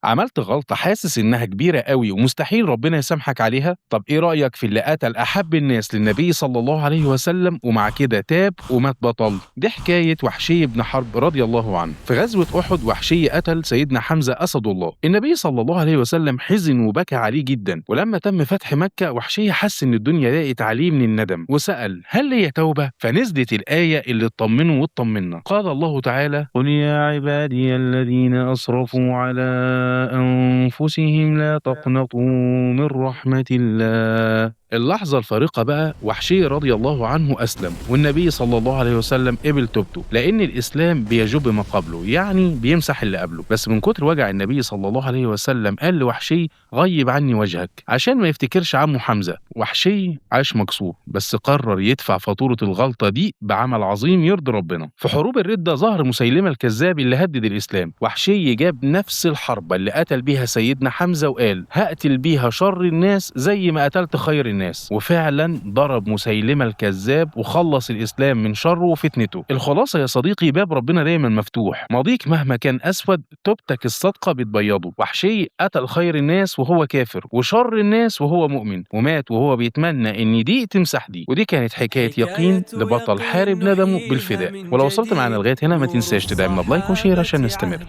عملت غلطة حاسس إنها كبيرة أوي ومستحيل ربنا يسامحك عليها؟ طب إيه رأيك في اللي قتل أحب الناس للنبي صلى الله عليه وسلم ومع كده تاب ومات بطل؟ دي حكاية وحشي بن حرب رضي الله عنه. في غزوة أحد وحشي قتل سيدنا حمزة أسد الله. النبي صلى الله عليه وسلم حزن وبكى عليه جدا، ولما تم فتح مكة وحشي حس إن الدنيا ضاقت عليه من الندم وسأل هل لي توبة؟ فنزلت الآية اللي تطمنه وتطمنا. قال الله تعالى: قل يا عبادي الذين أسرفوا على أنفسهم لا تقنطوا من رحمة الله. اللحظة الفارقة بقى وحشي رضي الله عنه أسلم، والنبي صلى الله عليه وسلم قبل توبته، لأن الإسلام بيجب ما قبله، يعني بيمسح اللي قبله. بس من كتر وجع النبي صلى الله عليه وسلم قال لوحشي: غيب عني وجهك، عشان ما يفتكرش عمه حمزة. وحشي عاش مكسور، بس قرر يدفع فاتورة الغلطة دي بعمل عظيم يرضي ربنا. في حروب الردة ظهر مسيلمة الكذاب اللي هدد الإسلام. وحشي جاب نفس الحربة اللي قتل بيها سيدنا حمزة وقال: هقتل بيها شر الناس زي ما قتلت خير الناس. وفعلا ضرب مسيلمة الكذاب وخلص الإسلام من شره وفتنته. الخلاصة يا صديقي، باب ربنا دايما مفتوح، ماضيك مهما كان أسود توبتك الصادقة بتبيضه. وحشي قتل خير الناس وهو كافر وشر الناس وهو مؤمن، ومات وهو بيتمنى إن دي تمسح دي. ودي كانت حكاية يقين لبطل حارب ندمه بالفداء. ولو وصلت معنا لغاية هنا ما تنساش تدعمنا بلايك وشير عشان نستمر.